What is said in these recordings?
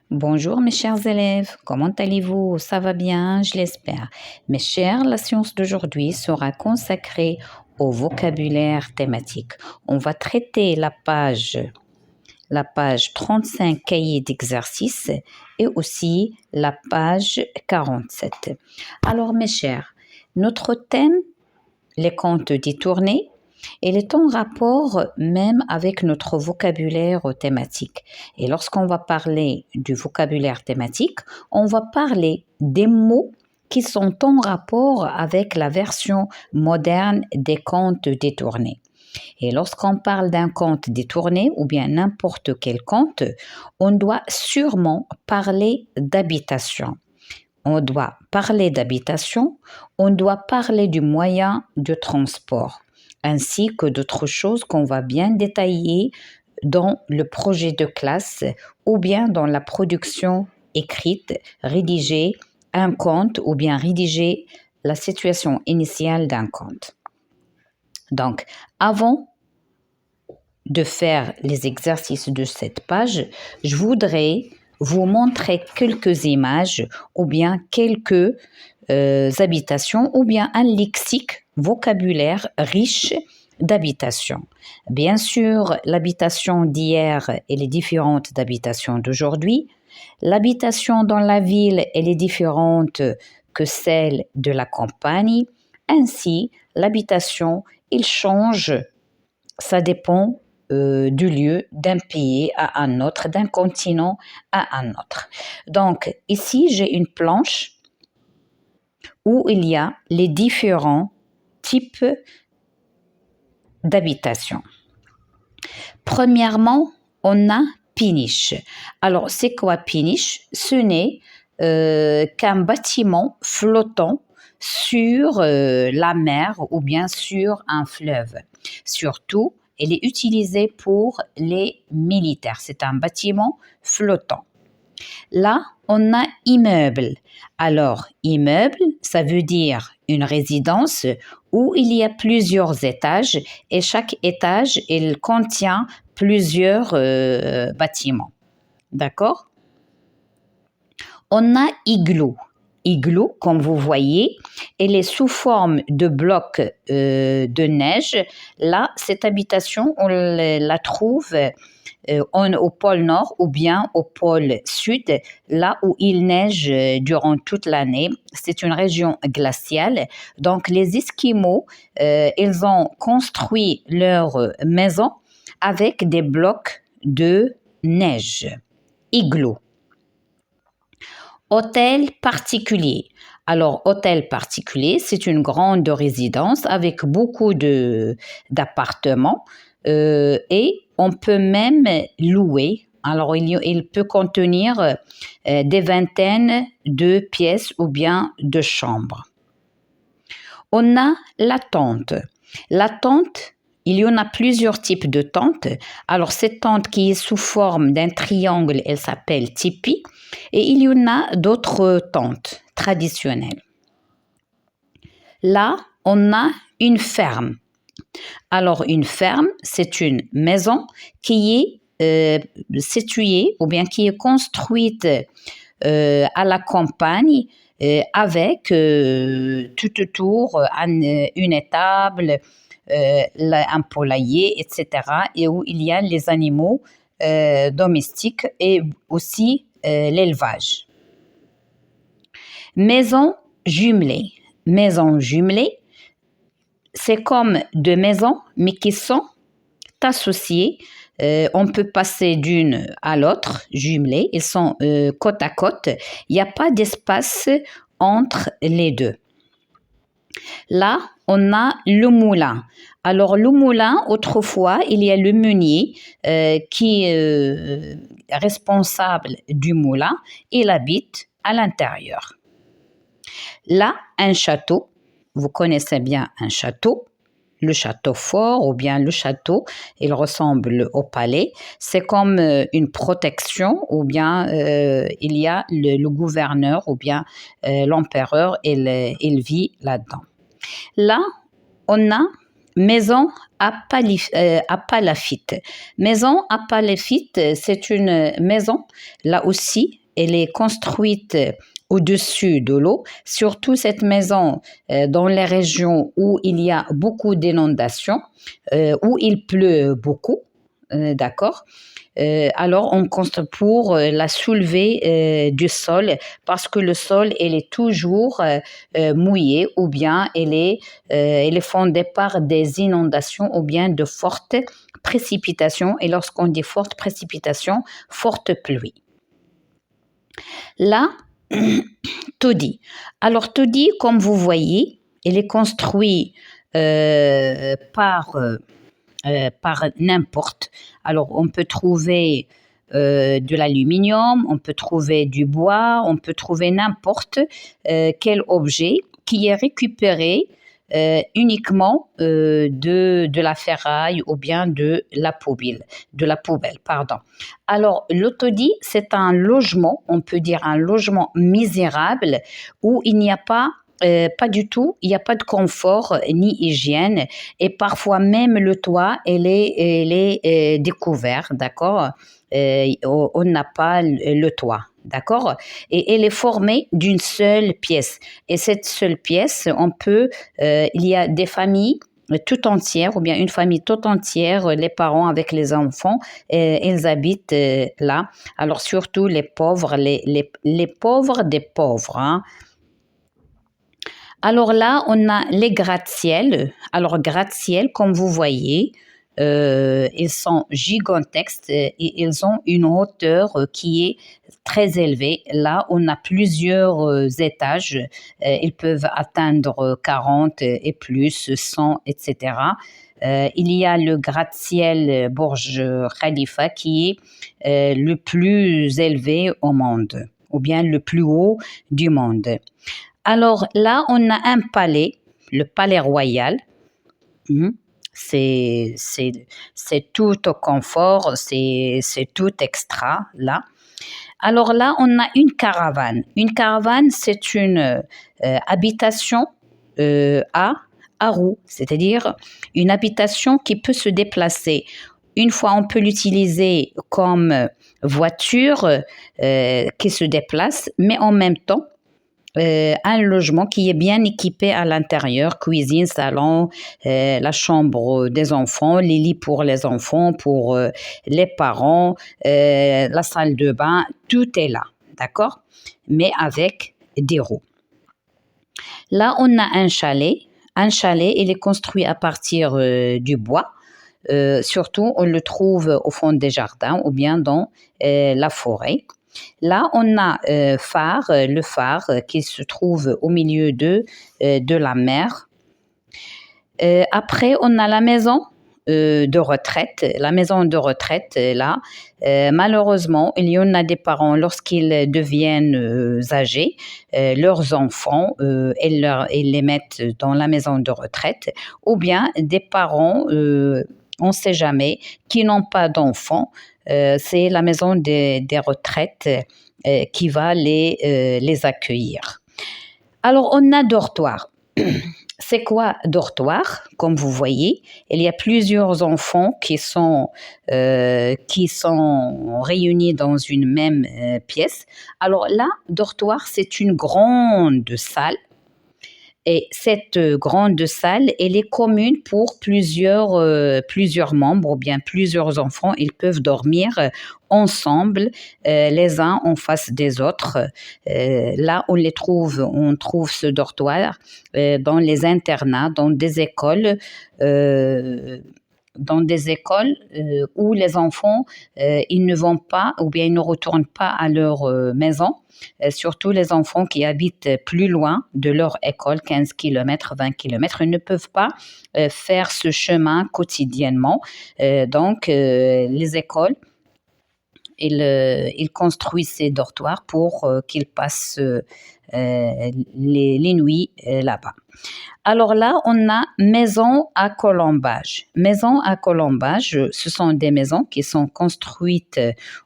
Bonjour mes chers élèves, comment allez-vous? Ça va bien, je l'espère. Mes chers, la séance d'aujourd'hui sera consacrée au vocabulaire thématique. On va traiter la page 35 cahier d'exercice et aussi la page 47. Alors mes chers, notre thème, les contes détournés, elle est en rapport même avec notre vocabulaire thématique. Et lorsqu'on va parler du vocabulaire thématique, on va parler des mots qui sont en rapport avec la version moderne des contes détournés. Et lorsqu'on parle d'un conte détourné ou bien n'importe quel conte, on doit sûrement parler d'habitation. On doit parler d'habitation, on doit parler du moyen de transport, ainsi que d'autres choses qu'on va bien détailler dans le projet de classe ou bien dans la production écrite, rédiger un conte ou bien rédiger la situation initiale d'un conte. Donc, avant de faire les exercices de cette page, je voudrais vous montrer quelques images ou bien quelques habitations ou bien un lexique vocabulaire riche d'habitations. Bien sûr, l'habitation d'hier, elle est différente d'habitation d'aujourd'hui. L'habitation dans la ville, elle est différente que celle de la campagne. Ainsi, l'habitation, il change, ça dépend du lieu, d'un pays à un autre, d'un continent à un autre. Donc, ici, j'ai une planche où il y a les différents types d'habitations. Premièrement, on a péniche. Alors, c'est quoi péniche? Ce n'est qu'un bâtiment flottant sur la mer ou bien sur un fleuve. Surtout, elle est utilisée pour les militaires. C'est un bâtiment flottant. Là, on a immeuble. Alors, immeuble, ça veut dire une résidence où il y a plusieurs étages et chaque étage, il contient plusieurs bâtiments. D'accord? On a igloo. Igloo, comme vous voyez, elle est sous forme de blocs de neige. Là, cette habitation, on la trouve au pôle Nord ou bien au pôle Sud, là où il neige durant toute l'année. C'est une région glaciale. Donc, les Esquimaux, ils ont construit leur maison avec des blocs de neige. Igloo. Hôtel particulier. Alors, hôtel particulier, c'est une grande résidence avec beaucoup d'appartements et on peut même louer. Alors, il peut contenir des vingtaines de pièces ou bien de chambres. On a la tente. La tente, il y en a plusieurs types de tentes. Alors, cette tente qui est sous forme d'un triangle, elle s'appelle tipi. Et il y en a d'autres tentes traditionnelles. Là, on a une ferme. Alors, une ferme, c'est une maison qui est située ou bien qui est construite à la campagne avec tout autour une étable, un poulailler, etc. et où il y a les animaux domestiques et aussi l'élevage. Maison jumelée. Maison jumelée, c'est comme deux maisons, mais qui sont associées. On peut passer d'une à l'autre, jumelées. Ils sont côte à côte. Il n'y a pas d'espace entre les deux. Là, on a le moulin. Alors, le moulin, autrefois, il y a le meunier qui est responsable du moulin. Il habite à l'intérieur. Là, un château. Vous connaissez bien un château. Le château fort ou bien le château, il ressemble au palais. C'est comme une protection ou bien il y a le gouverneur ou bien l'empereur, il vit là-dedans. Là, on a maison à palafite. Maison à palafite, c'est une maison, là aussi, elle est construite au-dessus de l'eau. Surtout cette maison dans les régions où il y a beaucoup d'inondations, où il pleut beaucoup, d'accord? Alors, on construit pour la soulever du sol parce que le sol, il est toujours mouillé ou bien elle est fondée par des inondations ou bien de fortes précipitations. Et lorsqu'on dit fortes précipitations, forte pluie. Là, taudis. Alors, taudis, comme vous voyez, il est construit par n'importe. Alors, on peut trouver de l'aluminium, on peut trouver du bois, on peut trouver n'importe quel objet qui est récupéré uniquement de la ferraille ou bien de la poubelle, pardon. Alors, l'autodie, c'est un logement, on peut dire un logement misérable où il n'y a pas du tout, il n'y a pas de confort ni hygiène et parfois même le toit, il est découvert, d'accord? On n'a pas le toit, d'accord? Et elle est formée d'une seule pièce. Et cette seule pièce, il y a des familles tout entières ou bien une famille tout entière, les parents avec les enfants, ils habitent là. Alors surtout les pauvres, les pauvres des pauvres, hein. Alors là, on a les gratte-ciel. Alors gratte-ciel, comme vous voyez, ils sont gigantesques et ils ont une hauteur qui est très élevée. Là, on a plusieurs étages. Ils peuvent atteindre 40 et plus, 100, etc. Il y a le gratte-ciel Burj Khalifa qui est le plus élevé au monde, ou bien le plus haut du monde. Alors là, on a un palais, le palais royal. Mhm. C'est tout au confort, c'est tout extra là. Alors là, on a une caravane. Une caravane, c'est une habitation à roues, c'est-à-dire une habitation qui peut se déplacer. Une fois, on peut l'utiliser comme voiture qui se déplace, mais en même temps, un logement qui est bien équipé à l'intérieur, cuisine, salon, la chambre des enfants, les lits pour les enfants, pour les parents, la salle de bain, tout est là, d'accord? Mais avec des roues. Là, on a un chalet. Un chalet, il est construit à partir du bois. Surtout, on le trouve au fond des jardins ou bien dans la forêt. Là, on a le phare qui se trouve au milieu de la mer. Après, on a la maison de retraite. La maison de retraite, là, malheureusement, il y en a des parents, lorsqu'ils deviennent âgés, leurs enfants, ils les mettent dans la maison de retraite, ou bien des parents, on ne sait jamais, qui n'ont pas d'enfants. C'est la maison des retraites qui va les accueillir. Alors, on a dortoir. C'est quoi dortoir? Comme vous voyez, il y a plusieurs enfants qui sont réunis dans une même pièce. Alors là, dortoir, c'est une grande salle. Et cette grande salle, elle est commune pour plusieurs membres ou bien plusieurs enfants. Ils peuvent dormir ensemble, les uns en face des autres. Là, on trouve ce dortoir dans les internats, dans des écoles où les enfants, ils ne vont pas ou bien ils ne retournent pas à leur maison, surtout les enfants qui habitent plus loin de leur école, 15 km, 20 km, ils ne peuvent pas faire ce chemin quotidiennement. Donc, les écoles, ils construisent ces dortoirs pour qu'ils passent les nuits là-bas. Alors là, on a maison à colombage. Maison à colombage, ce sont des maisons qui sont construites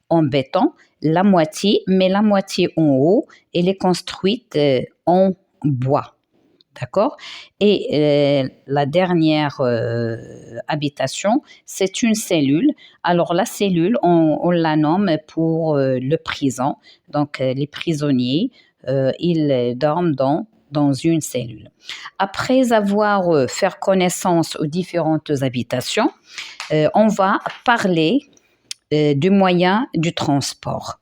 en béton, mais la moitié en haut, elle est construite en bois. D'accord? Et la dernière habitation, c'est une cellule. Alors la cellule, on la nomme pour le prison. Donc les prisonniers, ils dorment dans une cellule. Après avoir fait connaissance aux différentes habitations, on va parler du moyen du transport.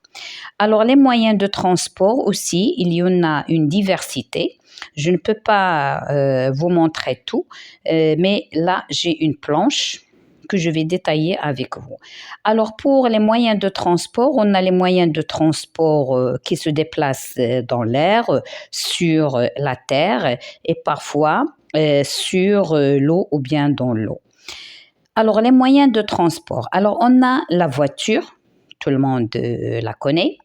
Alors, les moyens de transport aussi, il y en a une diversité. Je ne peux pas vous montrer tout, mais là, j'ai une planche que je vais détailler avec vous. Alors, pour les moyens de transport, on a les moyens de transport qui se déplacent dans l'air, sur la terre et parfois sur l'eau ou bien dans l'eau. Alors, les moyens de transport. Alors, on a la voiture, tout le monde la connaît,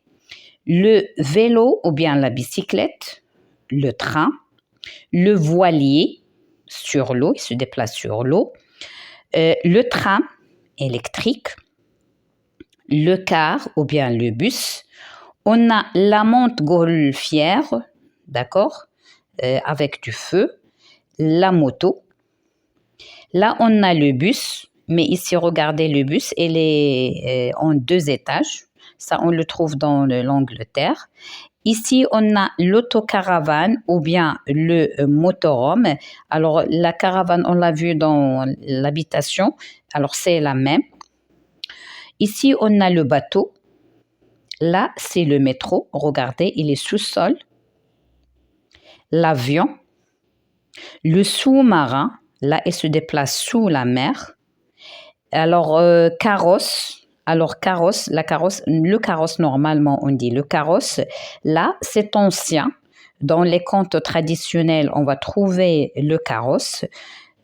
le vélo ou bien la bicyclette, le train, le voilier sur l'eau, il se déplace sur l'eau, le tram électrique, le car ou bien le bus. On a la montgolfière, d'accord, avec du feu, la moto. Là, on a le bus, mais ici, regardez le bus, il est en 2 étages. Ça, on le trouve dans l'Angleterre. Ici, on a l'autocaravane ou bien le motorhome. Alors, la caravane, on l'a vu dans l'habitation. Alors, c'est la même. Ici, on a le bateau. Là, c'est le métro. Regardez, il est sous-sol. L'avion. Le sous-marin. Là, il se déplace sous la mer. Alors, carrosse. Alors, carrosse, le carrosse, normalement, on dit le carrosse. Là, c'est ancien. Dans les contes traditionnels, on va trouver le carrosse.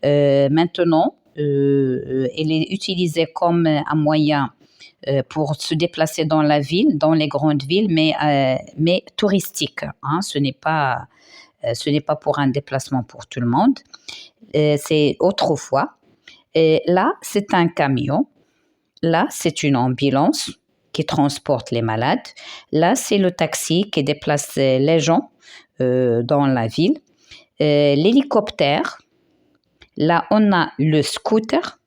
Maintenant, il est utilisé comme un moyen pour se déplacer dans la ville, dans les grandes villes, mais touristique. Hein, ce n'est pas pour un déplacement pour tout le monde. C'est autrefois. Et là, c'est un camion. Là, c'est une ambulance qui transporte les malades. Là, c'est le taxi qui déplace les gens dans la ville. L'hélicoptère. Là, on a le scooter.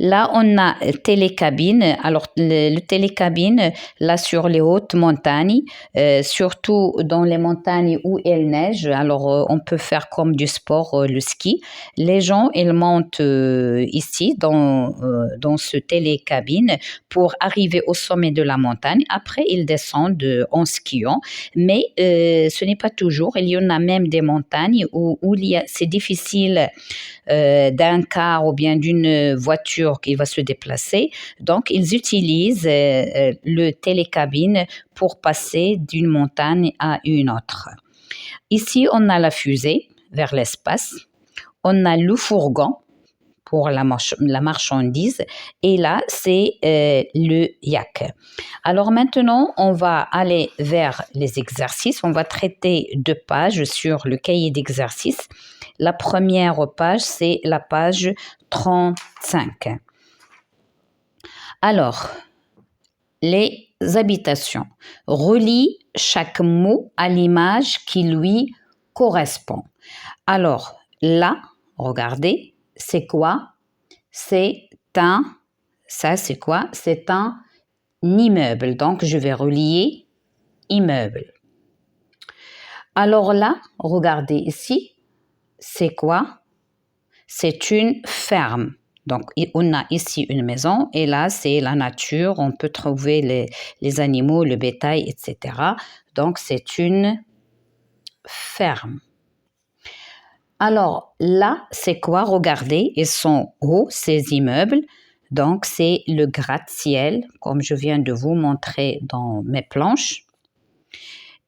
Là, on a télécabine. Alors, le télécabine, là, sur les hautes montagnes, surtout dans les montagnes où il neige, alors on peut faire comme du sport, le ski. Les gens, ils montent ici, dans ce télécabine, pour arriver au sommet de la montagne. Après, ils descendent en skiant. Mais ce n'est pas toujours. Il y en a même des montagnes où c'est difficile d'un car ou bien d'une voiture qui va se déplacer. Donc, ils utilisent le télécabine pour passer d'une montagne à une autre. Ici, on a la fusée vers l'espace. On a le fourgon pour la marchandise. Et là, c'est le yak. Alors maintenant, on va aller vers les exercices. On va traiter 2 pages sur le cahier d'exercice. La première page, c'est la page 35. Alors, les habitations. Relie chaque mot à l'image qui lui correspond. Alors, là, regardez, c'est quoi? Ça c'est quoi? C'est un immeuble. Donc, je vais relier immeuble. Alors là, regardez ici, c'est quoi? C'est une ferme. Donc, on a ici une maison et là, c'est la nature. On peut trouver les animaux, le bétail, etc. Donc, c'est une ferme. Alors là, c'est quoi? Regardez, ils sont hauts, ces immeubles. Donc, c'est le gratte-ciel, comme je viens de vous montrer dans mes planches.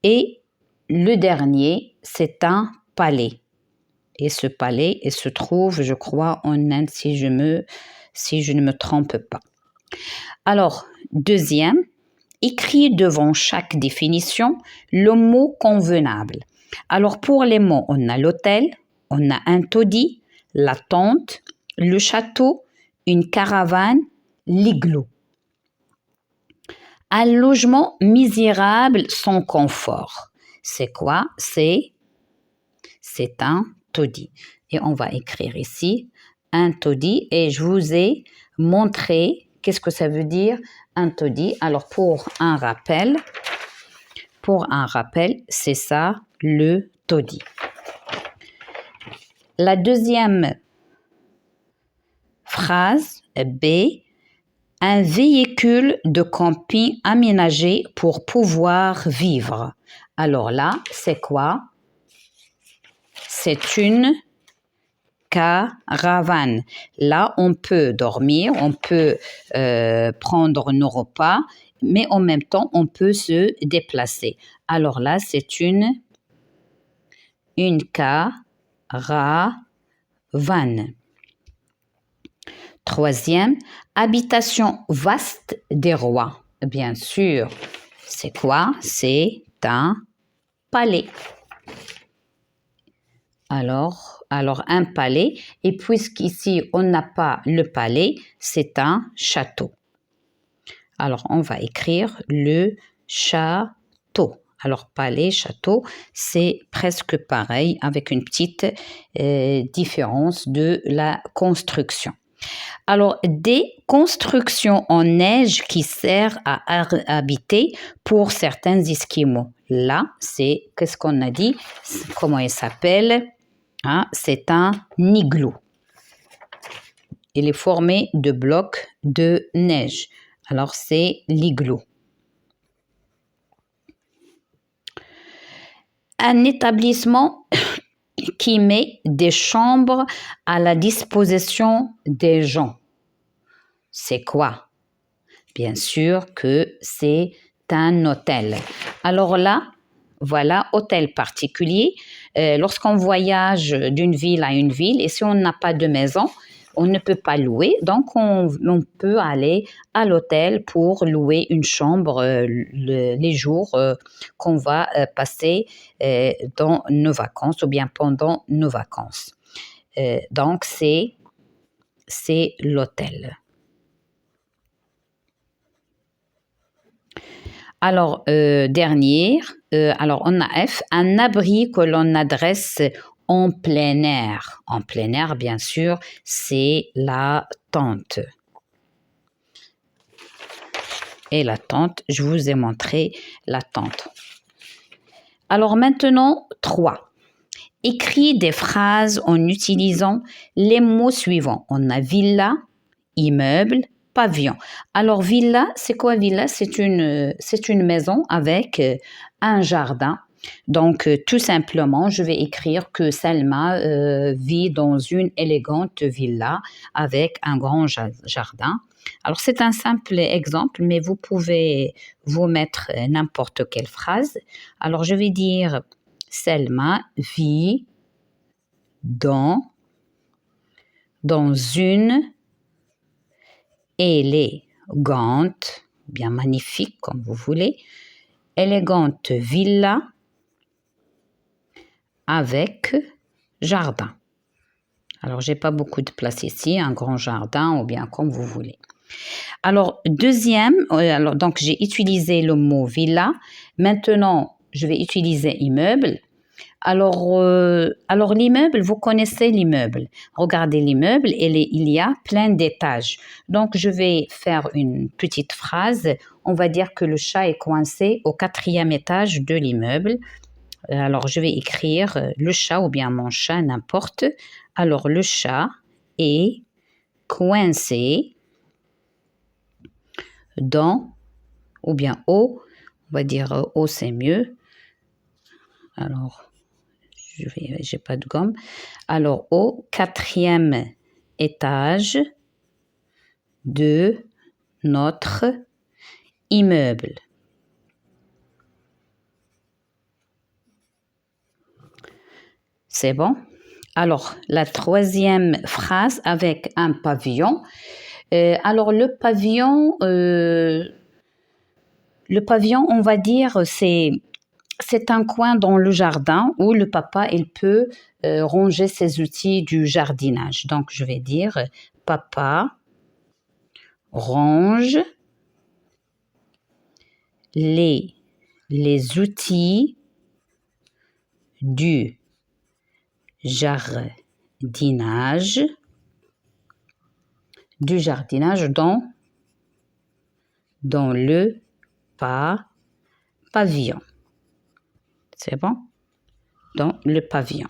Et le dernier, c'est un palais. Et ce palais, il se trouve, je crois, en Inde, si je ne me trompe pas. Alors, deuxième, écris devant chaque définition le mot convenable. Alors, pour les mots, on a l'hôtel, on a un taudis, la tente, le château, une caravane, l'igloo. Un logement misérable sans confort. C'est quoi? C'est c'est un taudis. Et on va écrire ici un taudis. Et je vous ai montré qu'est-ce que ça veut dire un taudis. Alors, pour un rappel, c'est ça le taudis. La deuxième phrase, B, un véhicule de camping aménagé pour pouvoir vivre. Alors là, c'est quoi? C'est une caravane. Là, on peut dormir, on peut prendre nos repas, mais en même temps, on peut se déplacer. Alors là, c'est une caravane. Troisième, habitation vaste des rois. Bien sûr, c'est quoi? C'est un palais. Alors, un palais, et puisqu'ici, on n'a pas le palais, c'est un château. Alors, on va écrire le château. Alors, palais, château, c'est presque pareil avec une petite différence de la construction. Alors, des constructions en neige qui servent à habiter pour certains Esquimaux. Là, c'est, qu'est-ce qu'on a dit? Comment il s'appelle? Hein, c'est un igloo. Il est formé de blocs de neige. Alors, c'est l'igloo. Un établissement qui met des chambres à la disposition des gens. C'est quoi? Bien sûr que c'est un hôtel. Alors là, voilà, hôtel particulier. Lorsqu'on voyage d'une ville à une ville et si on n'a pas de maison, on ne peut pas louer. Donc, on peut aller à l'hôtel pour louer une chambre les jours qu'on va passer dans nos vacances ou bien pendant nos vacances. Donc, c'est l'hôtel. Alors, dernière, alors on a F, un abri que l'on adresse en plein air. En plein air, bien sûr, c'est la tente. Et la tente, je vous ai montré la tente. Alors maintenant, 3. Écris des phrases en utilisant les mots suivants. On a villa, immeuble, pavillon. Alors villa, c'est quoi villa? C'est une maison avec un jardin. Donc tout simplement, je vais écrire que Salma vit dans une élégante villa avec un grand jardin. Alors c'est un simple exemple, mais vous pouvez vous mettre n'importe quelle phrase. Alors je vais dire Salma vit dans une élégante, bien magnifique comme vous voulez, élégante villa avec jardin. Alors, j'ai pas beaucoup de place ici, un grand jardin ou bien comme vous voulez. Alors, deuxième, donc j'ai utilisé le mot villa. Maintenant, je vais utiliser immeuble. Alors l'immeuble, vous connaissez l'immeuble. Regardez l'immeuble, il y a plein d'étages. Donc, je vais faire une petite phrase. On va dire que le chat est coincé au 4e étage de l'immeuble. Alors, je vais écrire le chat ou bien mon chat, n'importe. Alors, le chat est coincé dans, ou bien au, on va dire au, c'est mieux. Alors, j'ai pas de gomme. Alors, au 4e étage de notre immeuble. C'est bon? Alors, la 3e phrase avec un pavillon. Alors, le pavillon, on va dire, c'est un coin dans le jardin où le papa, il peut ranger ses outils du jardinage. Donc, je vais dire, papa range les outils du jardinage, du jardinage dans le pavillon. C'est bon? Dans le pavillon.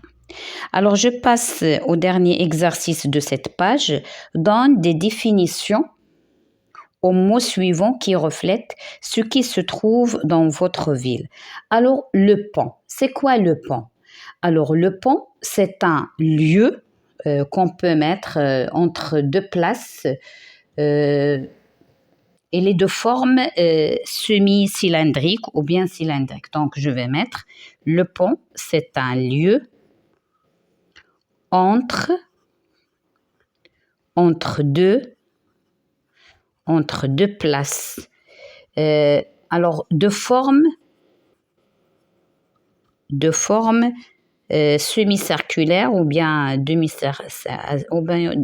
Alors, je passe au dernier exercice de cette page. Donne des définitions aux mots suivants qui reflètent ce qui se trouve dans votre ville. Alors, le pont. C'est quoi le pont? Alors, le pont, c'est un lieu qu'on peut mettre entre deux places. Il est de forme semi-cylindrique ou bien cylindrique. Donc, je vais mettre le pont, c'est un lieu entre deux places. Alors, de forme semi-circulaire ou bien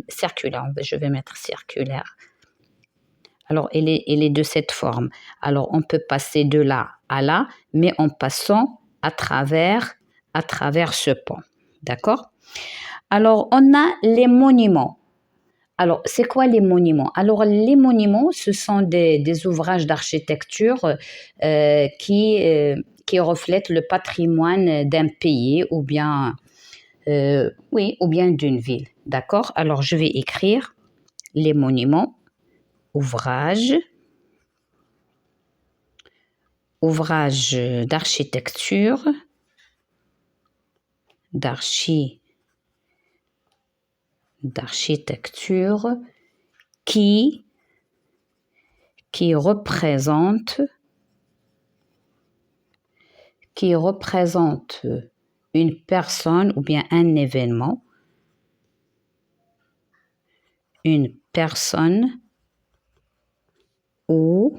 circulaire. Je vais mettre circulaire. Alors, elle est de cette forme. Alors, on peut passer de là à là, mais en passant à travers ce pont. D'accord? Alors, on a les monuments. Alors, c'est quoi les monuments? Alors, les monuments, ce sont des ouvrages d'architecture qui reflètent le patrimoine d'un pays ou bien d'une ville. D'accord? Alors, je vais écrire les monuments. Ouvrage d'architecture, qui représente une personne ou bien un événement, une personne ou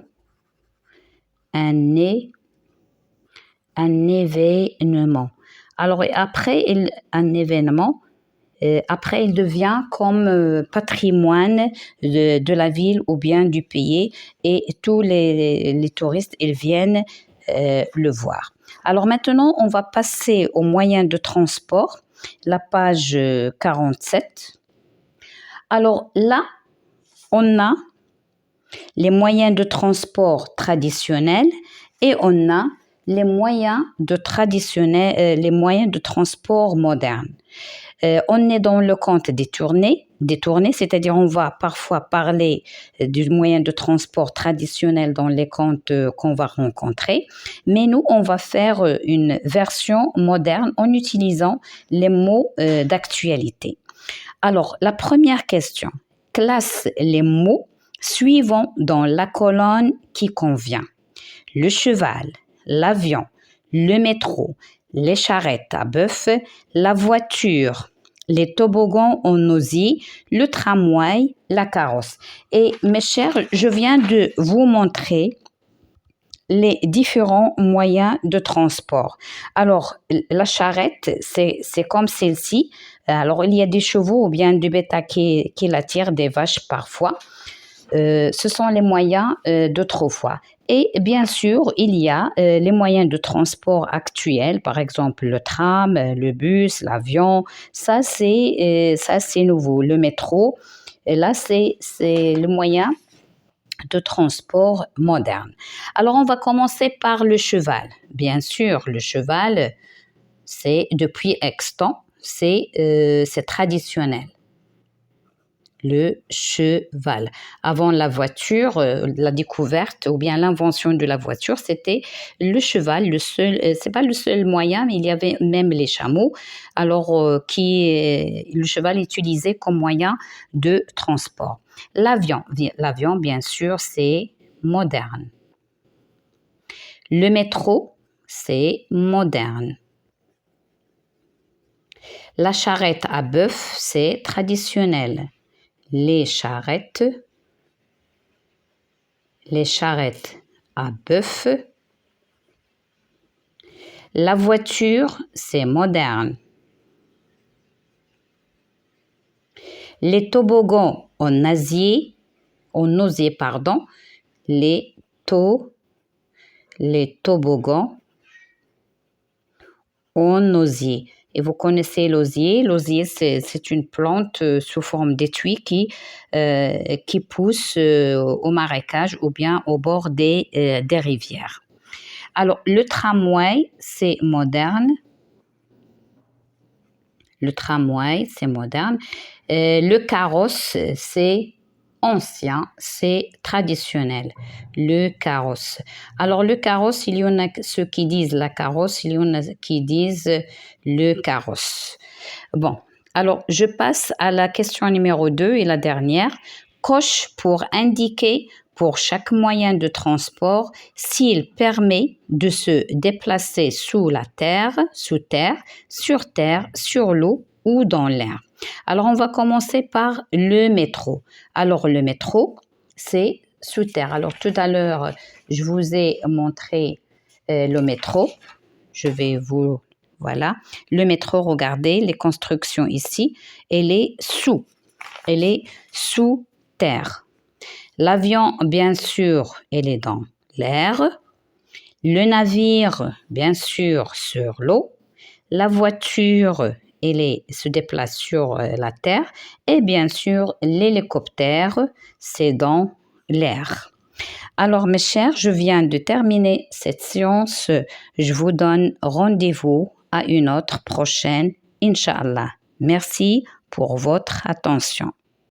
un événement. Alors, après un événement, après, il devient comme patrimoine de la ville ou bien du pays et tous les touristes, ils viennent le voir. Alors maintenant, on va passer aux moyens de transport, la page 47. Alors là, on a les moyens de transport traditionnels et on a les moyens de transport modernes. On est dans le compte détourné, c'est-à-dire on va parfois parler du moyen de transport traditionnel dans les comptes qu'on va rencontrer, mais nous, on va faire une version moderne en utilisant les mots d'actualité. Alors, la première question, classe les mots suivants dans la colonne qui convient. Le cheval, l'avion, le métro, les charrettes à bœuf, la voiture, les toboggans en osier, le tramway, la carrosse. Et mes chers, je viens de vous montrer les différents moyens de transport. Alors, la charrette, c'est comme celle-ci. Alors, il y a des chevaux ou bien du bétail qui la tirent, des vaches parfois. Ce sont les moyens d'autrefois. Et bien sûr, il y a les moyens de transport actuels, par exemple le tram, le bus, l'avion. Ça, c'est nouveau. Le métro, et là, c'est le moyen de transport moderne. Alors, on va commencer par le cheval. Bien sûr, le cheval, c'est depuis extant, c'est traditionnel. Le cheval. Avant la voiture, la découverte ou bien l'invention de la voiture, c'était le cheval, c'est pas le seul moyen, mais il y avait même les chameaux, alors le cheval utilisé comme moyen de transport. L'avion, bien sûr, c'est moderne. Le métro, c'est moderne. La charrette à bœuf, c'est traditionnel. Les charrettes à bœuf. La voiture, c'est moderne. Les toboggans en osier, les toboggans en osier. Et vous connaissez l'osier. L'osier, c'est une plante sous forme d'étui qui pousse au marécage ou bien au bord des rivières. Alors, le tramway, c'est moderne. Le tramway, c'est moderne. Le carrosse, c'est ancien, c'est traditionnel. Le carrosse. Alors, le carrosse, il y en a ceux qui disent la carrosse, il y en a qui disent le carrosse. Bon, alors, je passe à la question numéro 2 et la dernière. Coche pour indiquer pour chaque moyen de transport s'il permet de se déplacer sous terre, sur terre, sur l'eau ou dans l'air. Alors, on va commencer par le métro. Alors, le métro, c'est sous terre. Alors, tout à l'heure, je vous ai montré le métro. Voilà. Le métro, regardez, les constructions ici, elle est sous terre. L'avion, bien sûr, elle est dans l'air. Le navire, bien sûr, sur l'eau. La voiture, se déplace sur la terre. Et bien sûr, l'hélicoptère, c'est dans l'air. Alors, mes chers, je viens de terminer cette séance. Je vous donne rendez-vous à une autre prochaine, Inch'Allah. Merci pour votre attention.